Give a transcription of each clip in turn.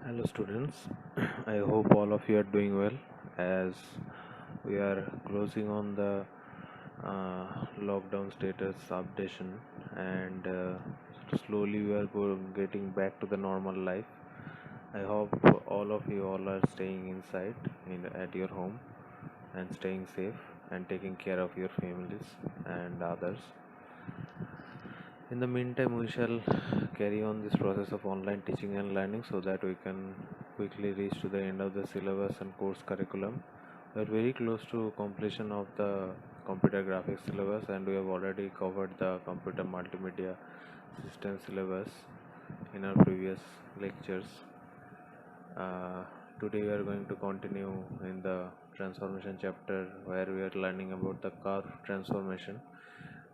Hello students, I hope all of you are doing well as we are closing on the lockdown status updation and slowly we are getting back to the normal life. I hope all of you all are staying inside at your home and staying safe and taking care of your families and others. In the meantime, we shall carry on this process of online teaching and learning so that we can quickly reach to the end of the syllabus and course curriculum. We are very close to completion of the computer graphics syllabus and we have already covered the computer multimedia system syllabus in our previous lectures. Uh, Today we are going to continue in the transformation chapter where we are learning about the curve transformation.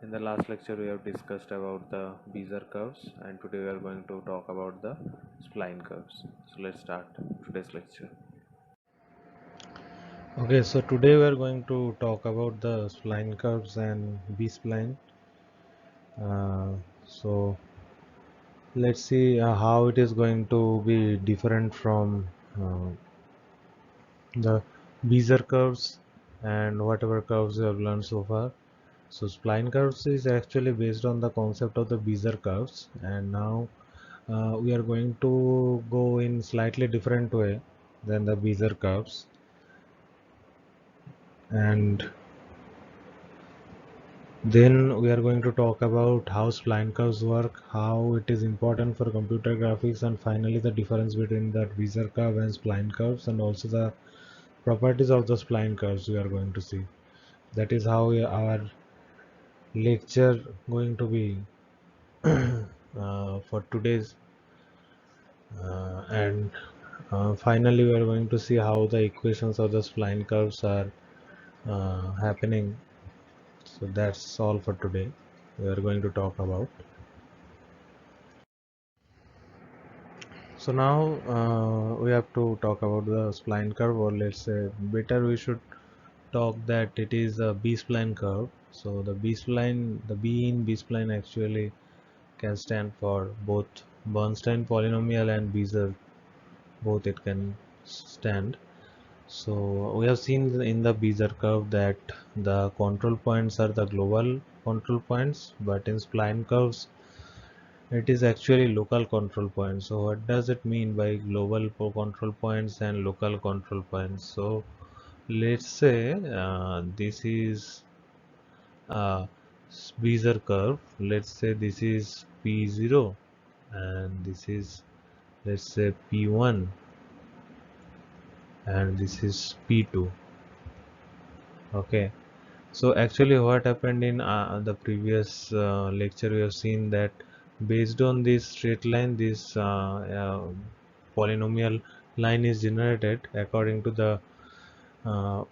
In the last lecture, we have discussed about the Bezier curves, and today we are going to talk about the spline curves. So let's start today's lecture. Okay, so today we are going to talk about the spline curves and B-spline. So let's see how it is going to be different from uh, the Bezier curves and whatever curves we have learned so far. So spline curves is actually based on the concept of the Bezier curves, and now we are going to go in slightly different way than the Bezier curves. And then we are going to talk about how spline curves work, how it is important for computer graphics, and finally the difference between the Bezier curve and spline curves, and also the properties of the spline curves we are going to see. That is how our lecture going to be for today's. And finally, we are going to see how the equations of the spline curves are happening. So that's all for today. We are going to talk about. So now we have to talk about the spline curve, or let's say better we should talk that it is a B-spline curve. So the B in B-spline actually can stand for both Bernstein polynomial and Bezier, both it can stand. So we have seen in the Bezier curve that the control points are the global control points, but in spline curves it is actually local control points. So what does it mean by global control points and local control points? So let's say this is a Bezier curve. Let's say this is P0 and this is, let's say, P1 and this is P2. Okay. So actually what happened in the previous lecture, we have seen that based on this straight line, this polynomial line is generated according to the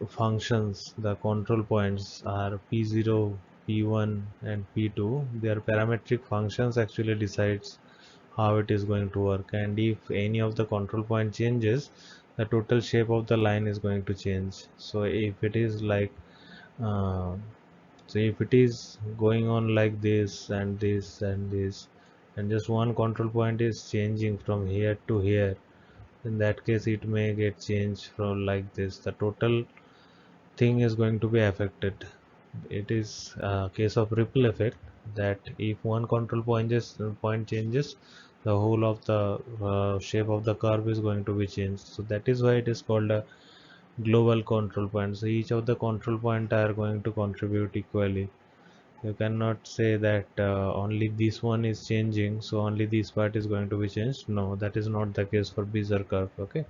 functions. The control points are P0, P1 and P2. Their parametric functions actually decides how it is going to work, and if any of the control point changes, the total shape of the line is going to change. So if it is like uh, so if it is going on like this and this and this, and just one control point is changing from here to here, in that case it may get changed from like this. The total thing is going to be affected. It is a case of ripple effect, that if one control point changes, the whole of the shape of the curve is going to be changed. So that is why it is called a global control point. So each of the control point are going to contribute equally. You cannot say that only this one is changing, so only this part is going to be changed. No, that is not the case for Bezier curve. Okay,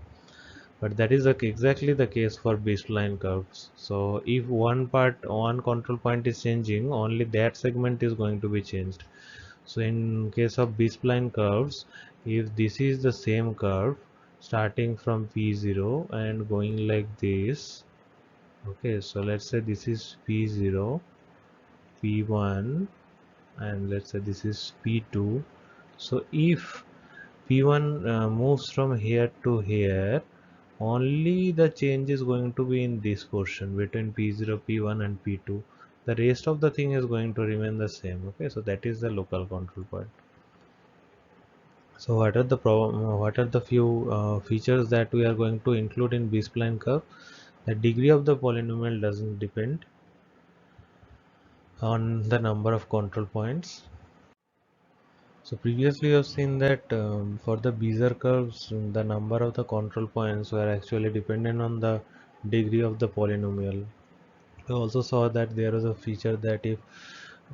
but that is exactly the case for B-spline curves. So if one control point is changing, only that segment is going to be changed. So in case of B-spline curves, if this is the same curve starting from P0 and going like this, okay, so let's say this is P0, P1, and let's say this is P2. So if P1 moves from here to here, only the change is going to be in this portion between P0, P1 and P2. The rest of the thing is going to remain the same. Okay, so that is the local control point. So what are the what are the few features that we are going to include in B-spline curve? The degree of the polynomial doesn't depend on the number of control points. So previously you have seen that for the Bezier curves, the number of the control points were actually dependent on the degree of the polynomial. We also saw that there was a feature that if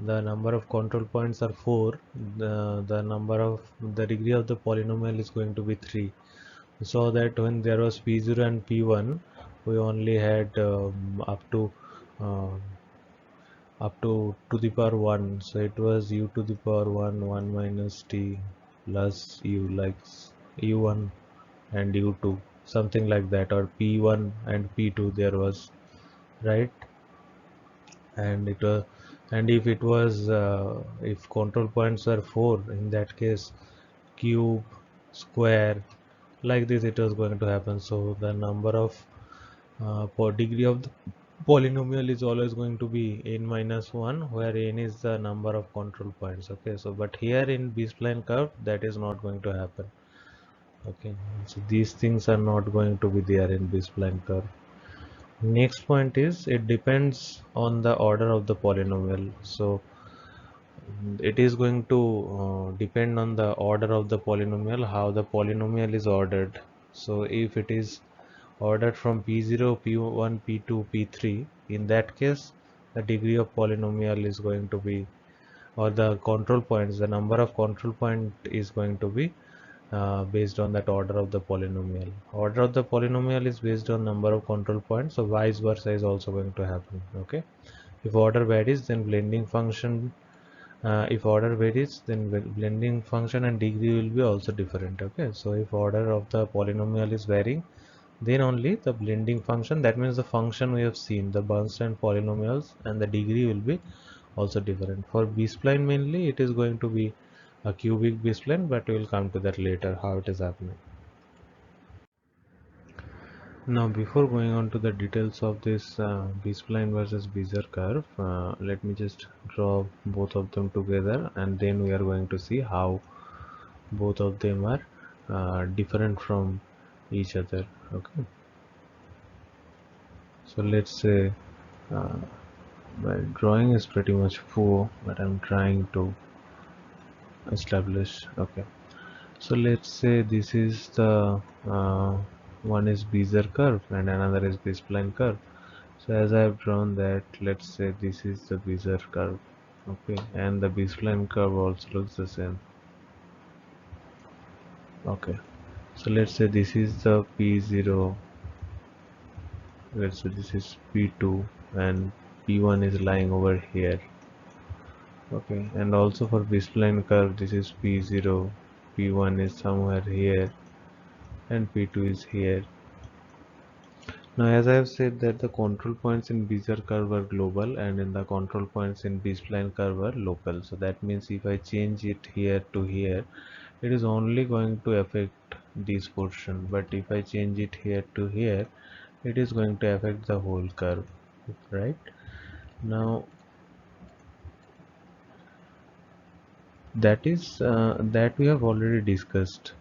the number of control points are 4, the degree of the polynomial is going to be 3. We saw that when there was P0 and P1, we only had um, up to the power 1, so it was u to the power 1 1 minus t plus u, like u1 and u2, something like that, or p1 and p2 there was, right? And it was, and if it was if control points are 4, in that case cube, square, like this it was going to happen. So the number of per degree of the polynomial is always going to be n minus 1, where n is the number of control points. Okay, so but here in B-spline curve that is not going to happen. Okay, so these things are not going to be there in B-spline curve. Next point is it depends on the order of the polynomial. So it is going to depend on the order of the polynomial, how the polynomial is ordered. So if it is ordered from P0, P1, P2, P3, in that case the degree of polynomial is going to be, or the control points, the number of control point is going to be based on that order of the polynomial. Order of the polynomial is based on number of control points, so vice versa is also going to happen. Okay, if order varies, then blending function, if order varies, then blending function and degree will be also different. Okay, so if order of the polynomial is varying, then only the blending function, that means the function we have seen, the Bernstein polynomials, and the degree will be also different. For B-spline mainly it is going to be a cubic B-spline, but we will come to that later how it is happening. Now before going on to the details of this B-spline versus Bezier curve, let me just draw both of them together, and then we are going to see how both of them are different from each other. Okay, so let's say uh, my drawing is pretty much poor, but I'm trying to establish. Okay, so let's say this is the one is Bezier curve and another is B-spline curve. So as I have drawn that, let's say this is the Bezier curve. Okay, and the B-spline curve also looks the same. Okay, so let's say this is the P0, let's say this is P2, and P1 is lying over here. Okay, and also for B-spline curve this is P0, P1 is somewhere here, and P2 is here. Now as I have said that the control points in Bezier curve are global and in the control points in B-spline curve are local. So that means if I change it here to here, it is only going to affect this portion, but if I change it here to here, it is going to affect the whole curve, right? Now that is that we have already discussed,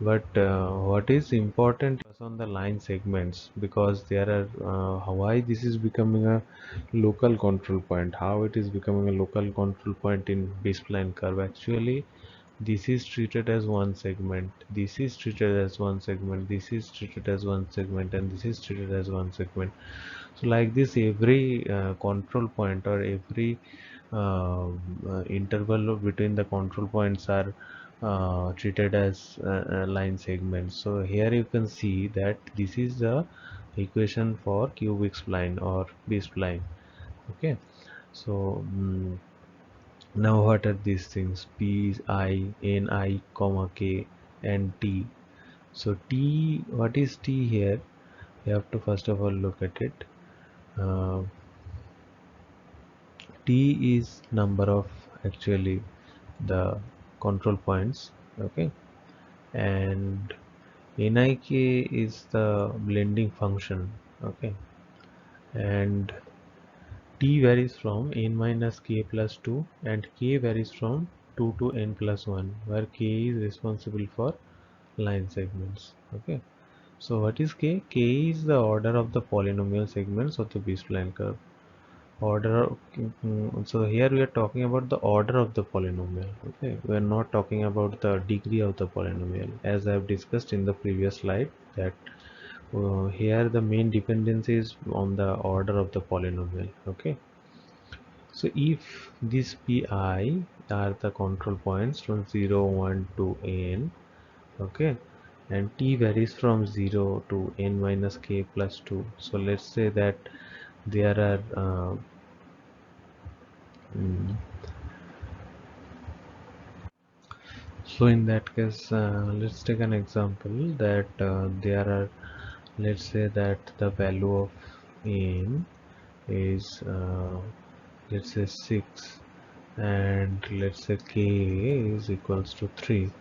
but what is important is on the line segments, because there are why this is becoming a local control point, how it is becoming a local control point in B-spline curve. Actually this is treated as one segment, this is treated as one segment, this is treated as one segment, and this is treated as one segment. So like this every control point or every uh, interval between the control points are treated as line segments. So here you can see that this is the equation for cubic spline or B spline. Okay, so now what are these things? P, I, N, I, comma, K, and T. So T, what is T here? You have to first of all look at it. Uh, T is number of actually the control points. Okay, and Nik is the blending function. Okay, and T varies from n minus k plus 2, and k varies from 2 to n plus 1, where k is responsible for line segments. Okay, so what is k? K is the order of the polynomial segments of the B-spline curve. So here we are talking about the order of the polynomial. Okay, we are not talking about the degree of the polynomial, as I have discussed in the previous slide, that here the main dependency is on the order of the polynomial. Okay, so if these pi are the control points from 0 1 to n, okay, and t varies from 0 to n minus k plus 2, so let's say that there are mm, so in that case, let's take an example that there are, let's say that the value of n is let's say 6, and let's say k is equals to 3.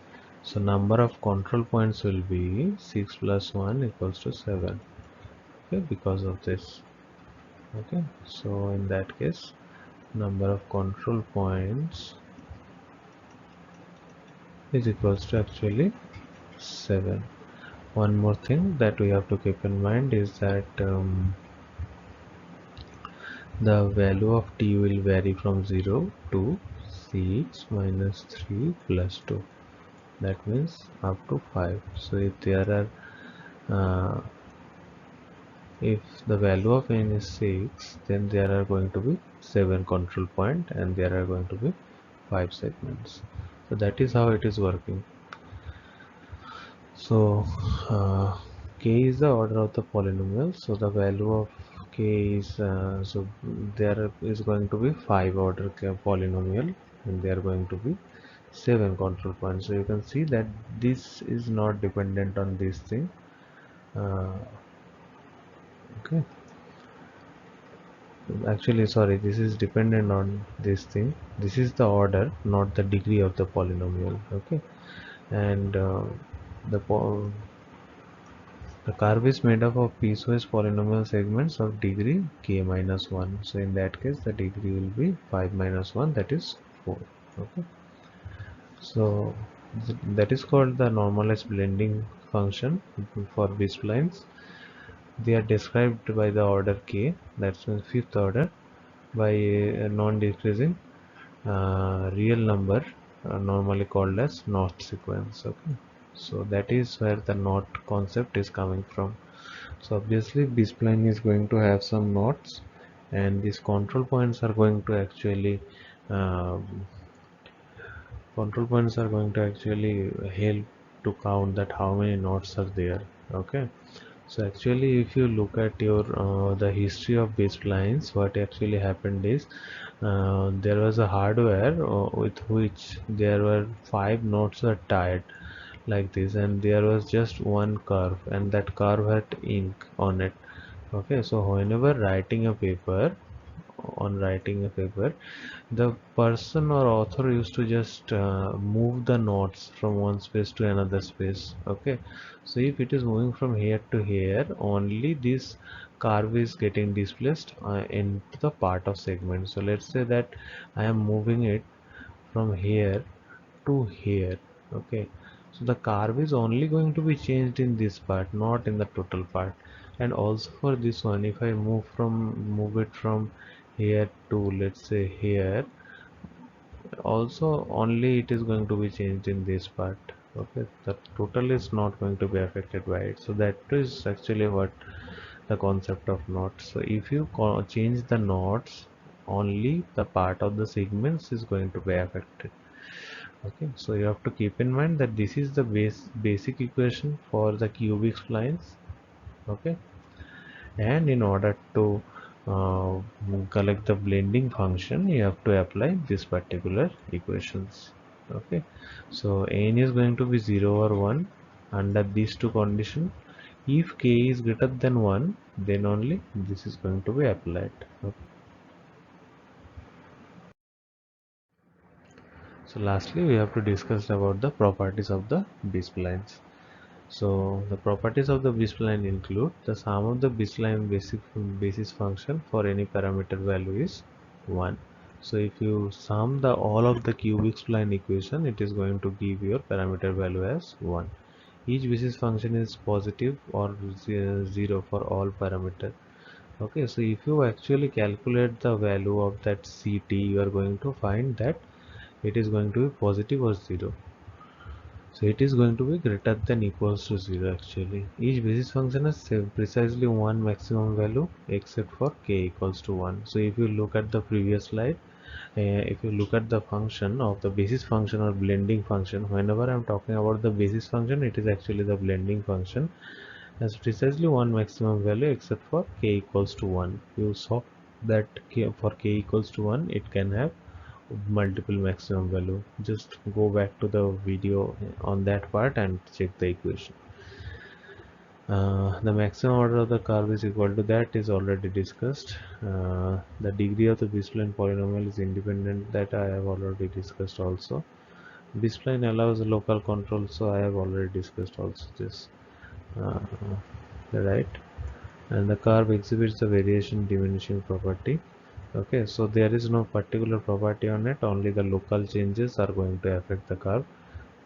So number of control points will be 6 plus 1 equals to 7. Okay, because of this. Okay, so in that case, number of control points is equals to actually 7. One more thing that we have to keep in mind is that the value of t will vary from 0 to 6 minus 3 plus 2. That means up to 5. So if the value of n is 6, then there are going to be 7 control point and there are going to be 5 segments. So that is how it is working. So k is the order of the polynomial. So the value of k is so there is going to be 5 order polynomial, and there are going to be 7 control points. So you can see that this is not dependent on this thing. Okay, actually, sorry, this is dependent on this thing. This is the order, not the degree of the polynomial. Okay, and the the curve is made up of piecewise polynomial segments of degree k minus 1. So in that case, the degree will be 5 minus 1, that is 4. Okay, so that is called the normalized blending function for B splines. They are described by the order k, that's means fifth order, by a non-decreasing real number, normally called as knot sequence. Okay, so that is where the knot concept is coming from. So obviously this spline is going to have some knots, and these um, control points are going to actually help to count that how many knots are there. Okay, so actually if you look at your the history of base splines, what actually happened is there was a hardware with which there were 5 knots are tied like this, and there was just one curve, and that curve had ink on it. Okay, so whenever writing a paper, the person or author used to just move the knots from one space to another space. Okay, so if it is moving from here to here, only this curve is getting displaced into the part of segment. So let's say that I am moving it from here to here. Okay, so the curve is only going to be changed in this part, not in the total part. And also for this one, if I move it from here to, let's say, here, also only it is going to be changed in this part. Okay, the total is not going to be affected by it. So that is actually what the concept of knots. So if you change the knots, only the part of the segments is going to be affected. Okay, so you have to keep in mind that this is the basic equation for the cubic splines. Okay, and in order to uh, collect the blending function, you have to apply this particular equations. Okay, so n is going to be 0 or 1 under these two conditions. If k is greater than 1, then only this is going to be applied. Okay. So lastly, we have to discuss about the properties of the B-splines. So the properties of the B-spline include the sum of the B-spline basis function for any parameter value is 1. So if you sum the all of the cubic spline equation, it is going to give your parameter value as 1. Each basis function is positive or 0 for all parameter. Okay, so if you actually calculate the value of that CT, you are going to find that it is going to be positive or 0. So it is going to be greater than equals to 0 actually. Each basis function has precisely one maximum value except for k equals to 1. So if you look at the previous slide, if you look at the function of the basis function or blending function, whenever I'm talking about the basis function, it is actually the blending function has precisely one maximum value except for k equals to 1. You saw that for k equals to 1, it can have multiple maximum value. Just go back to the video on that part and check the equation. The maximum order of the curve is equal to that is already discussed. The degree of the B-spline polynomial is independent, that I have already discussed also. B-spline allows local control, so I have already discussed also this. Uh, right, and the curve exhibits the variation diminishing property. Okay, so there is no particular property on it, only the local changes are going to affect the curve.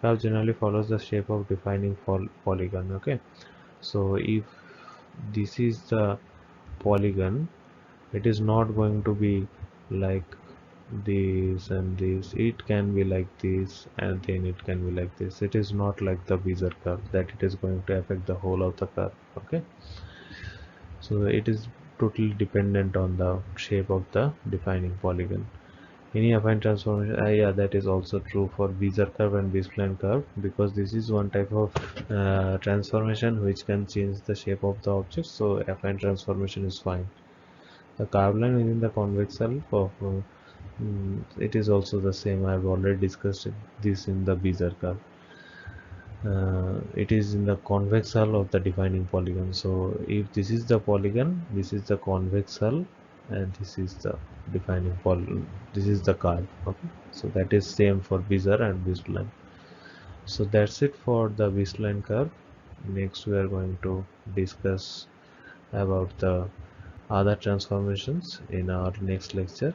Curve generally follows the shape of defining polygon. Okay, so if this is the polygon, it is not going to be like this and this. It can be like this and then it can be like this. It is not like the Bezier curve that it is going to affect the whole of the curve. Okay, so it is totally dependent on the shape of the defining polygon. Any affine transformation, yeah, that is also true for Bezier curve and B-spline curve, because this is one type of transformation which can change the shape of the object, so affine transformation is fine. The curve line within the convex hull of it is also the same. I have already discussed this in the Bezier curve. It is in the convex hull of the defining polygon. So if this is the polygon, this is the convex hull, and this is the defining polygon. This is the curve. Okay, so that is same for Bezier and B-spline. So that's it for the B-spline curve. Next we are going to discuss about the other transformations in our next lecture.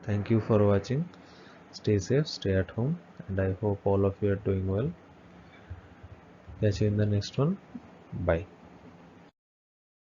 Thank you for watching. Stay safe, stay at home, and I hope all of you are doing well. Catch you in the next one. Bye.